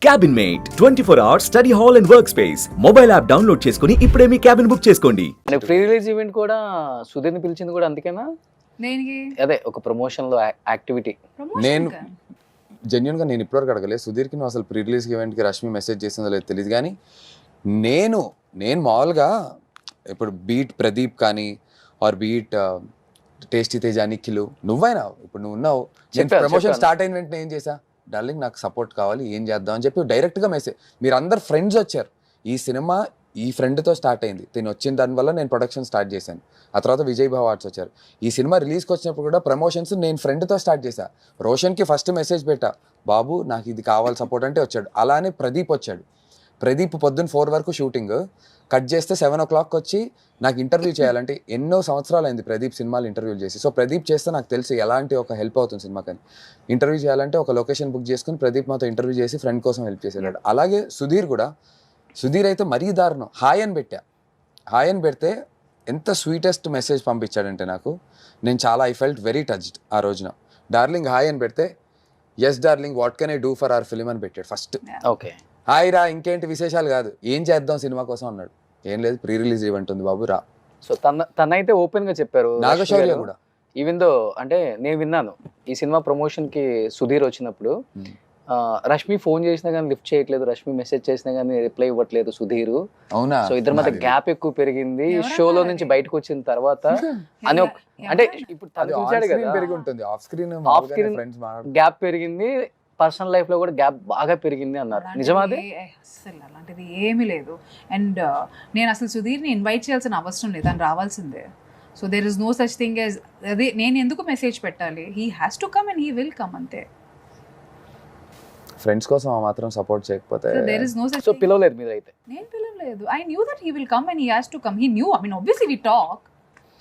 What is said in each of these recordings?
Cabin mate 24 hours study hall and work space mobile app download చేసుకుని ఇప్పుడే మీ cabin book చేసుకోండి. Pre release event కూడా సుధీర్ని పిలిచింది కూడా అందుకేనా? దేనికి? అదే ఒక ప్రమోషన్ లో యాక్టివిటీ. నేను జెన్యున్గా నేను ఇప్పటివరకు అడగలేదు సుధీర్కి నువ్వు అసలు ప్రీ రిలీజ్ ఈవెంట్కి రష్మి మెసేజ్ చేసిందో లేదో తెలియదు, కానీ నేను మామూలుగా ఇప్పుడు బీట్ ప్రదీప్ కానీ or beat tasty Teja Nikhil నువ్వైనా ఇప్పుడు నువ్వు ఉన్నావు, నేను ప్రమోషన్ స్టార్ట్ అయిన వెంటనే ఏం చేసా, డార్లింగ్ నాకు సపోర్ట్ కావాలి ఏం చేద్దాం అని చెప్పి డైరెక్ట్గా మెసేజ్. మీరు అందరు ఫ్రెండ్స్ వచ్చారు, ఈ సినిమా ఈ ఫ్రెండ్తో స్టార్ట్ అయింది, నేను వచ్చిన దానివల్ల నేను ప్రొడక్షన్ స్టార్ట్ చేశాను. ఆ తర్వాత విజయ్ భావ్ ఆర్ట్స్ వచ్చారు. ఈ సినిమా రిలీజ్కి వచ్చినప్పుడు కూడా ప్రమోషన్స్ నేను ఫ్రెండ్తో స్టార్ట్ చేశా. రోషన్కి ఫస్ట్ మెసేజ్ పెట్టా, బాబు నాకు ఇది కావాలి సపోర్ట్ అంటే వచ్చాడు. అలానే ప్రదీప్ వచ్చాడు. ప్రదీప్ పొద్దున్న 4 వరకు షూటింగ్ కట్ చేస్తే 7 o'clock వచ్చి నాకు ఇంటర్వ్యూ చేయాలంటే ఎన్నో సంవత్సరాలు అయింది ప్రదీప్ సినిమాలు ఇంటర్వ్యూలు చేసి. సో ప్రదీప్ చేస్తే నాకు తెలిసి ఎలాంటి ఒక హెల్ప్ అవుతుంది సినిమాకని. ఇంటర్వ్యూ చేయాలంటే ఒక లొకేషన్ బుక్ చేసుకుని ప్రదీప్ మాతో ఇంటర్వ్యూ చేసి ఫ్రెండ్ కోసం హెల్ప్ చేసేవాడు. అలాగే సుధీర్ కూడా, సుధీర్ అయితే మరీ దారుణం. హాయ్ అని పెట్టా, హాయ్ అని పెడితే ఎంత స్వీటెస్ట్ మెసేజ్ పంపించాడంటే నాకు, నేను చాలా ఐ ఫెల్ట్ వెరీ టచ్డ్ ఆ రోజున. డార్లింగ్ హాయ్ అని పెడితే yes darling what can I do for our film అని పెట్టాడు ఫస్ట్. ఓకే హాయ్ రా, ఇంకేంటి విశేషాలు కాదు, ఏం చేద్దాం సినిమా కోసం అన్నాడు. ఏం లేదు ప్రీ రిలీజ్ ఈవెంట్ ఉంది బాబు రా. సో తనైతే ఓపెన్ గా చెప్పారు. నాగశౌర్య కూడా ఈవెన్ దో అంటే నేను విన్నాను ఈ సినిమా ప్రమోషన్ కి సుధీర్ వచ్చినప్పుడు రష్మి ఫోన్ చేసినా కానీ లిఫ్ట్ చేయట్లేదు, రష్మి మెసేజ్ చేసినా కానీ రిప్లై ఇవ్వట్లేదు సుధీర్. అవునా? సో ఇద్దరి మధ్య గ్యాప్ ఎక్కువ పెరిగింది షోలో నుంచి బయటకు వచ్చిన తర్వాత అని అంటే ఇప్పుడు తను చూసాడు కదా, పెరిగి ఉంటుంది ఆఫ్ స్క్రీన్ గ్యాప్ పెరిగింది, పర్సనల్ లైఫ్ లో కూడా గ్యాప్ బాగా పెరిగింది అన్నారు. నిజమాది? అసలు అలాంటిది ఏమీ లేదు. అండ్ నేను అసలు సుధీర్ని ఇన్వైట్ చేయాల్సిన అవసరం లేదు, అని రావాల్సిందే. So there is no such thing as అది నేను ఎందుకు మెసేజ్ పెట్టాలి, he has to come and he will come అంతే. ఫ్రెండ్స్ కోసం ఆ మాత్రం సపోర్ట్ చేయకపోతే there is no such. So పిలవలేదు మీరు అయితే? నేను పిలవలేదు. I knew that he will come and he has to come. He knew, I mean obviously we talk.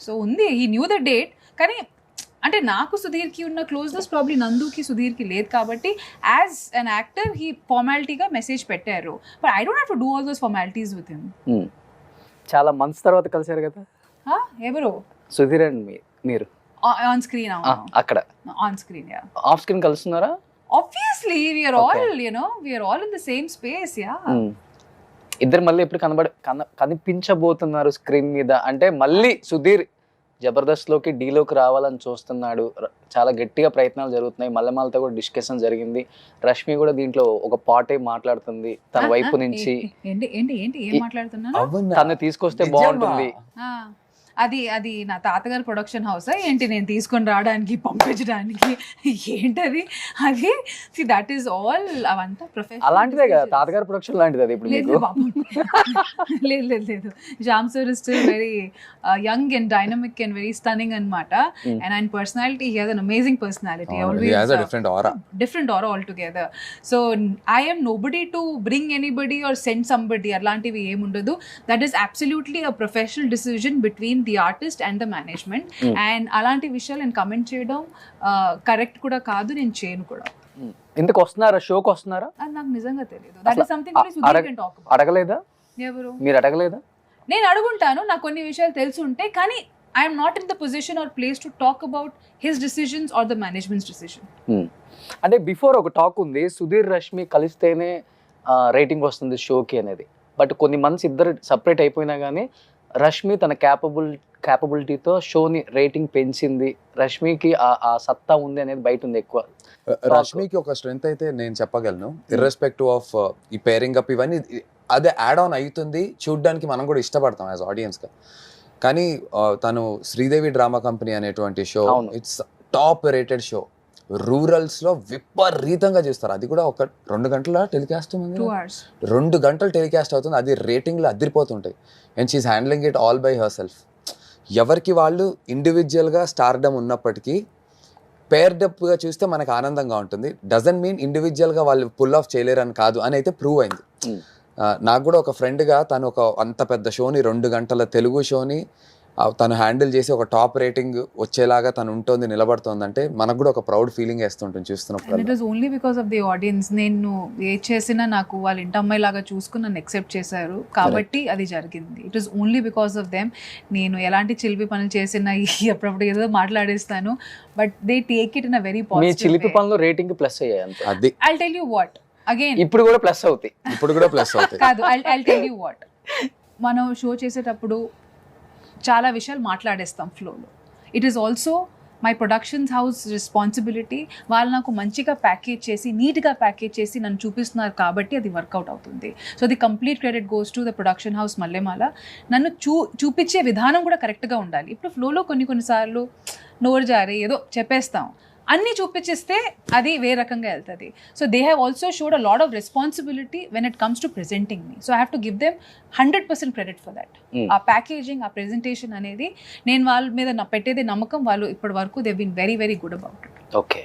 So ఉంది, హీ న్యూ ద డేట్. కానీ అంటే నాకు సుధీర్కి ఉన్న క్లోజ్నెస్ ప్రాబ్లీ నందుకి సుధీర్కి లేదు కాబట్టి యాజ్ అన్ యాక్టర్ హీ ఫార్మాలిటీగా మెసేజ్ పెట్టారు. But I don't have to do all those formalities with him. చాలా మంత్స్ తర్వాత కలిసారు కదా ఎవరు? సుధీర్ అండ్ మీరు ఆన్ స్క్రీన్. అక్కడ on screen, yeah. Off screen కలుస్తున్నారా? Obviously we are all, you know, we are all in the same space, yeah. ఇద్దరు మళ్ళీ ఎప్పుడు కనిపించబోతున్నారు స్క్రీన్ మీద? అంటే మళ్ళీ సుధీర్ జబర్దస్త్ లోకి డీలోకి రావాలని చూస్తున్నాడు, చాలా గట్టిగా ప్రయత్నాలు జరుగుతున్నాయి. మల్లెమాలతో కూడా డిస్కషన్ జరిగింది, రష్మి కూడా దీంట్లో ఒక పార్ట్ మాట్లాడుతుంది తన వైపు నుంచి. ఏం మాట్లాడుతున్నా? తను తీసుకొస్తే బాగుంటుంది. అది నా తాతగారి ప్రొడక్షన్ హౌస్ ఏంటి, నేను తీసుకొని రావడానికి పంపించడానికి ఏంటది? అది దట్ ఈస్ ఆల్, అవంతా ప్రొఫెషనల్. అలాంటిదే కదా తాతగారి ప్రొడక్షన్ లాంటిది అది. ఇప్పుడు లేదు jam sir is still very young and dynamic and very stunning అన్నమాట. అండ్ ఆయన personality, he has an amazing personality, always different aura all together. So I am nobody to bring anybody or send somebody, అలాంటివి ఏముండదు. That is absolutely a professional decision between the artist and the management. And అలాంటి విషయాలు నేను comment చేయడం correct కూడా కాదు, నేను చేయను కూడా. ఇంతకు వస్తున్నారా, షోకి వస్తున్నారా? అది నాకు నిజంగా తెలియదు. That is something only Sudheer can talk about. అడగలేదా? ఎవరు? మీరు అడగలేదా? నేను అడుగుంటాను, నాకు కొన్ని విషయాలు తెలిసి ఉంటాయి, కానీ I'm not in the position or place to talk about his decisions or the management's decision. అంటే బిఫోర్ ఒక టాక్ ఉంది సుధీర్ రష్మి కలిస్తేనే రేటింగ్ వస్తుంది షోకి అనేది. బట్ కొన్ని మంత్స్ ఇద్దరు సపరేట్ అయిపోయినా కానీ రష్మి తన క్యాపబిలిటీతో షోని రేటింగ్ పెంచింది, రష్మికి ఆ సత్తా ఉంది అనేది బయట ఉంది ఎక్కువ. రష్మికి ఒక స్ట్రెంగ్త్ అయితే నేను చెప్పగలను, ఇర్రెస్పెక్టివ్ ఆఫ్ ఈ పేరింగ్ అప్ ఇవన్నీ అదే యాడ్ ఆన్ అవుతుంది, చూడ్డానికి మనం కూడా ఇష్టపడతాం యాజ్ ఆడియన్స్గా. కానీ తను శ్రీదేవి డ్రామా కంపెనీ అనేటువంటి show, it's top rated show. రూరల్స్లో విపరీతంగా చేస్తారు, అది కూడా ఒక 2 గంటల టెలికాస్ట్ ఉంది, 2 గంటలు టెలికాస్ట్ అవుతుంది, అది రేటింగ్లు అదిరిపోతుంటాయి. And she is handling it all by herself. ఎవరికి వాళ్ళు ఇండివిజువల్గా స్టార్డమ్ ఉన్నప్పటికీ పేర్డప్గా చూస్తే మనకు ఆనందంగా ఉంటుంది. డజంట్ మీన్ ఇండివిజువల్గా వాళ్ళు పుల్ ఆఫ్ చేయలేరని కాదు అని అయితే ప్రూవ్ అయింది. నాకు కూడా ఒక ఫ్రెండ్గా తను ఒక అంత పెద్ద షోని, 2 గంటల తెలుగు షోని తను హ్యాండిల్ చేసి ఒక టాప్ రేటింగ్ వచ్చేలాగా తను ఉంటుంది, నిలబడుతుందంటే మనకు కూడా ఒక ప్రౌడ్ ఫీలింగ్ వేస్తుంటుంది చూస్తున్నప్పుడు. It was only because of the audience. నేను ఏ చేసినా నాకు వాళ్ళ ఇంటి అమ్మాయి లాగా చూసుకుని నన్ను యాక్సెప్ట్ చేశారు కాబట్టి అది జరిగింది. It was only because of them. నేను ఎలాంటి చిలిపి పనులు చేసినా అప్పుడప్పుడు ఏదో మాట్లాడేస్తాను, but they take it in a very positive way. చిలిపి పనులు రేటింగ్ ప్లస్ అయ్యాయి అంతే. I'll tell you what, again ఇప్పుడు కూడా ప్లస్ అవుతాయి. ఇప్పుడు కూడా ప్లస్ అవుతాయి. కాదు, ఐ టెల్ యూ వాట్, మనం షో చేసేటప్పుడు చాలా విషయాలు మాట్లాడేస్తాం ఫ్లోలో. It is also my productions house responsibility. వాళ్ళు నాకు మంచిగా ప్యాకేజ్ చేసి, నీట్గా ప్యాకేజ్ చేసి నన్ను చూపిస్తున్నారు కాబట్టి అది వర్కౌట్ అవుతుంది. So the complete credit goes to the production house Mallemala. నన్ను చూపించే విధానం కూడా కరెక్ట్గా ఉండాలి. ఇప్పుడు ఫ్లోలో కొన్నిసార్లు నోరు జారి ఏదో చెప్పేస్తాం, అన్నీ చూపించేస్తే అది వేరే రకంగా వెళ్తుంది. So they have also showed a lot of responsibility when it comes to presenting me. So I have to give them 100% credit for that. ఆ ప్యాకేజింగ్, ఆ ప్రెజెంటేషన్ అనేది నేను వాళ్ళ మీద పెట్టేది నమ్మకం. వాళ్ళు ఇప్పటి వరకు they been very very good about it. Okay.